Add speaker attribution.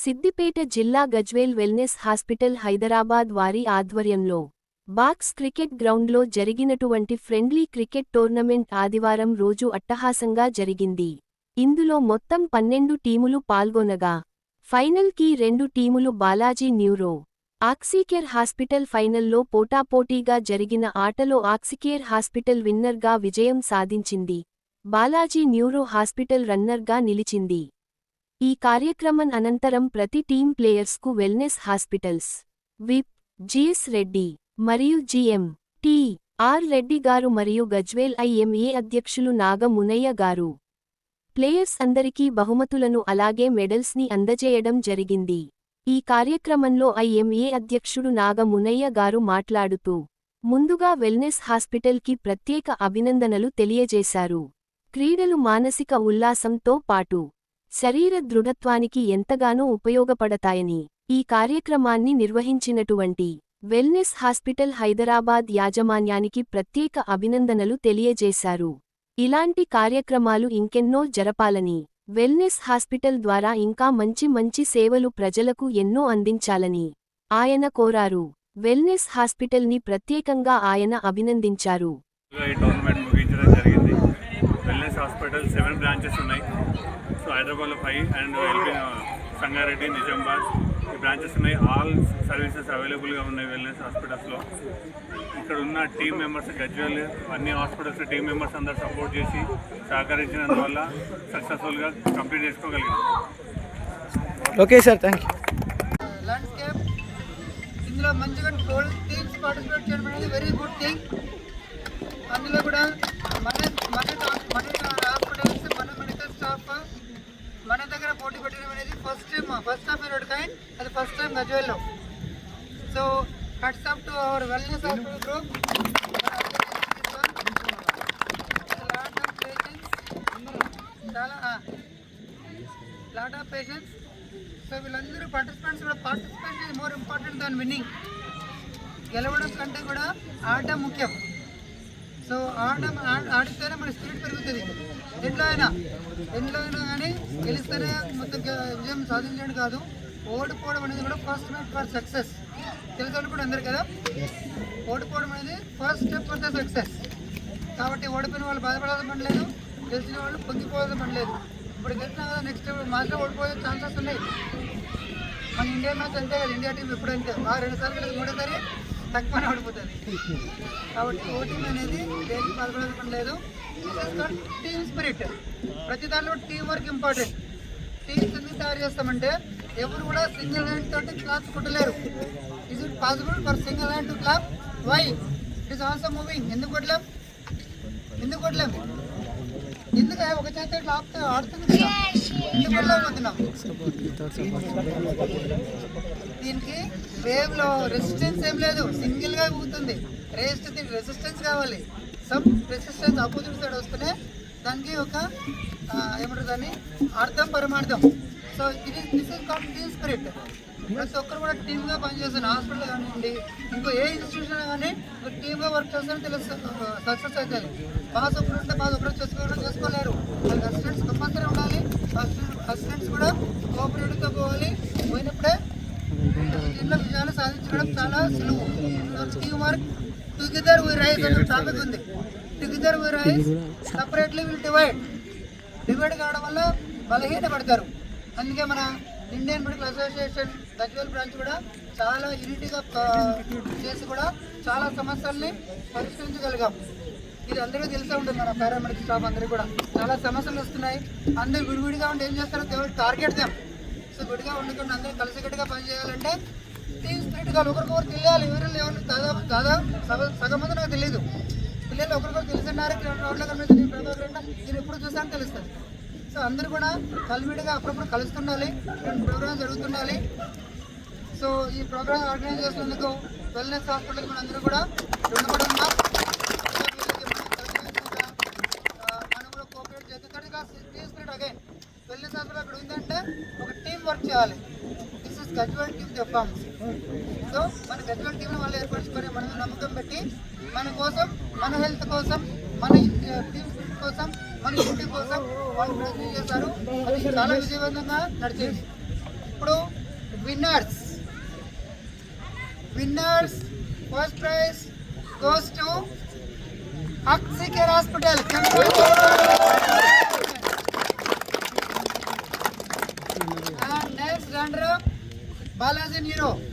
Speaker 1: సిద్దిపేట జిల్లా Gajwel wellness hospital Hyderabad వారి ఆధ్వర్యంలో బాక్స్ క్రికెట్ గ్రౌండ్లో జరిగినటువంటి ఫ్రెండ్లీ క్రికెట్ టోర్నమెంట్ ఆదివారం రోజు అట్టహాసంగా జరిగింది. ఇందులో మొత్తం 12 టీములు పాల్గొనగా ఫైనల్కి 2 టీములు బాలాజీ న్యూరో, ఆక్సికేర్ హాస్పిటల్ ఫైనల్లో పోటాపోటీగా జరిగిన ఆటలో ఆక్సికేర్ హాస్పిటల్ విన్నర్గా విజయం సాధించింది. బాలాజీ న్యూరో హాస్పిటల్ రన్నర్గా నిలిచింది. ఈ కార్యక్రమం అనంతరం ప్రతి టీం ప్లేయర్స్కు wellness hospitals whip GS Reddy మరియు జిఎం టి ఆర్ రెడ్డి గారు మరియు గజ్వేల్ ఐఎంఏ అధ్యక్షులు నాగ మునయ్య గారు ప్లేయర్స్ అందరికీ బహుమతులను అలాగే మెడల్స్ని అందజేయడం జరిగింది. ఈ కార్యక్రమంలో ఐఎంఏ అధ్యక్షుడు నాగ మునయ్య గారు మాట్లాడుతూ ముందుగా వెల్నెస్ హాస్పిటల్కి ప్రత్యేక అభినందనలు తెలియజేశారు. క్రీడలు మానసిక ఉల్లాసంతో పాటు శరీర దృఢత్వానికి ఎంతగానో ఉపయోగపడతాయని ఈ కార్యక్రమాన్ని నిర్వహించినటువంటి వెల్నెస్ హాస్పిటల్ హైదరాబాద్ యాజమాన్యానికి ప్రత్యేక అభినందనలు తెలియజేశారు. ఇలాంటి కార్యక్రమాలు ఇంకెన్నో జరపాలని, వెల్నెస్ హాస్పిటల్ ద్వారా ఇంకా మంచి సేవలు ప్రజలకు ఎన్నో అందించాలని ఆయన కోరారు. వెల్నెస్ హాస్పిటల్ని ప్రత్యేకంగా ఆయన అభినందించారు.
Speaker 2: వెల్నెస్ హాస్పిటల్ 7 బ్రాంచెస్ ఉన్నాయి. సో హైదరాబాద్లో 5 అండ్ సంగారెడ్డి, నిజామాబాద్ ఈ బ్రాంచెస్ ఉన్నాయి. ఆల్ సర్వీసెస్ అవైలబుల్గా ఉన్నాయి వెల్నెస్ హాస్పిటల్స్లో. ఇక్కడ ఉన్న టీమ్ మెంబర్స్ గజ్వేల్ అన్ని హాస్పిటల్స్ టీమ్ మెంబర్స్ అందరూ సపోర్ట్ చేసి సహకరించినందువల్ల సక్సెస్ఫుల్గా కంప్లీట్ చేసుకోగలిగాం.
Speaker 3: Okay sir, thank you.
Speaker 4: Landscape ఇందులో మంచిగా 12 టీమ్స్ పార్టిసిపేట్ చేయడం అనేది వెరీ గుడ్ థింగ్. అందులో కూడా మన హాస్పిటల్స్, మన మెడికల్ స్టాఫ్ మన దగ్గర పోటీ పెట్టడం అనేది ఫస్ట్ ఆఫ్ యూర్ కైండ్. అది ఫస్ట్ టైం గజ్వేల్లో. So hats off to our wellness hospital group. Lot of patients. So వీళ్ళందరూ పార్టిసిపెంట్స్ కూడా participation is more important than winning. గెలవడం కంటే కూడా ఆట ముఖ్యం. సో ఆడితేనే మన స్పిరిట్ పెరుగుతుంది. ఎట్లా అయినా కానీ గెలిస్తేనే మొత్తం విజయం సాధించడం కాదు, ఓడిపోవడం అనేది కూడా ఫస్ట్ స్టెప్ ఫర్ సక్సెస్. తెలుసు కూడా అందరు కదా, ఓడిపోవడం అనేది first step for the success. కాబట్టి ఓడిపోయిన వాళ్ళు బాధపడాల్సిన పని లేదు, గెలిచిన వాళ్ళు పొంగిపోవాల్సిన పని లేదు. ఇప్పుడు గెలిచినా కదా నెక్స్ట్ మ్యాచ్లో ఓడిపోయే ఛాన్సెస్ ఉన్నాయి. మన ఇండియా మ్యాచ్ అంతే కదా, ఇండియా టీం ఎప్పుడంతే 2 సార్లు కలిసి మూడోసారి తక్కువనే ఓడిపోతుంది. కాబట్టి ఓటింగ్ అనేది దేనికి బాధపడాల్సిన పని లేదు. టీమ్ స్పిరిట్, ప్రతి దాంట్లో టీం వర్క్ ఇంపార్టెంట్. టీమ్స్ ఎందుకు తయారు చేస్తామంటే ఎవరు కూడా సింగిల్ హ్యాండ్ తోటి క్లాప్స్ కొట్టలేరు. Is it possible for single hand to clap? Why? It is also moving. ఎందుకు కొట్టలేం? ఎందుకు ఒక చేత ఇట్లా ఆడుతుంది కదా, ఎందుకు కొట్టలేకపోతున్నాం? దీనికి వేవ్లో రెసిస్టెన్స్ ఏం లేదు, సింగిల్గా ఊగుతుంది. రెసిస్టెన్స్ కావాలి. సమ్ రెసిస్టెన్స్ ఆపోజిట్ సైడ్ వస్తేనే దానికి ఒక ఏమంటారు దాన్ని అర్థం, పరమార్థం. So this is called team spirit. ప్రతి ఒక్కరు కూడా టీమ్గా పనిచేస్తాను. హాస్పిటల్ కానివ్వండి, ఇంకో ఏ ఇన్స్టిట్యూషన్ కానీ ఒక టీమ్గా వర్క్ చేస్తారని సక్సెస్ అవుతుంది. బాస్ ఒకరు ఉంటే బాస్ ఒకరు చేసుకోలేరు. వాళ్ళకి అసిస్టెంట్స్ కంపల్సరీ ఉండాలి. అసిస్టెంట్స్ కూడా కోఆపరేటివ్తో పోవాలి. పోయినప్పుడే దీంట్లో విజయాలు సాధించడం చాలా సులువు. Team work, together we rise అనే టాపిక్ ఉంది. Together we rise, separately will divide కావడం వల్ల బలహీనపడతారు. అందుకే మన Indian medical association Gajwel branch కూడా చాలా యూనిటీగా చేసి కూడా చాలా సమస్యల్ని పరిష్కరించగలిగాం. ఇది అందరికీ తెలిసే ఉంటుంది. మన పారామెడికల్ స్టాఫ్ అందరికీ కూడా చాలా సమస్యలు వస్తున్నాయి. అందరూ విడివిడిగా ఉండి ఏం చేస్తారో టార్గెట్ దేం. సో విడిగా ఉండకుండా అందరూ కలిసికట్టుగా పనిచేయాలంటే టీమ్ స్పిరిట్ కాదు. ఒకరికొకరు తెలియాలి. ఎవరు దాదాపు సగం మంది నాకు తెలియదు. పిల్లలు ఒకరికొకరు తెలిసినారు. రోడ్లో కనిపిస్తుంది, నేను ఎప్పుడు చూసాను తెలుస్తుంది. సో అందరూ కూడా కలివిడిగా అప్పుడప్పుడు కలుస్తుండాలి. ప్రోగ్రామ్ జరుగుతుండాలి. సో ఈ ప్రోగ్రామ్ ఆర్గనైజ్ చేసినందుకు వెల్నెస్ హాస్పిటల్ కూడా అందరూ కూడా రుణపడి ఉన్నాం. మనం కూడా కోఆపరేట్ చేస్తే team spirit again wellness hospital అక్కడ ఉందంటే ఒక టీం వర్క్ చేయాలి. This is Gajwel team performance. So మన గజ్వేల్ టీంలో వాళ్ళు ఏర్పరచుకొని మనం నమ్మకం పెట్టి మన కోసం, మన హెల్త్ కోసం, మన టీమ్ కోసం, మన ఇంటి కోసం వాళ్ళు ప్రయత్నం చేశారు. అది చాలా విజయవంతంగా నడిచింది. ఇప్పుడు winners. First prize goes to Oxycare Hospital. And next runner-up, Balaji Nero.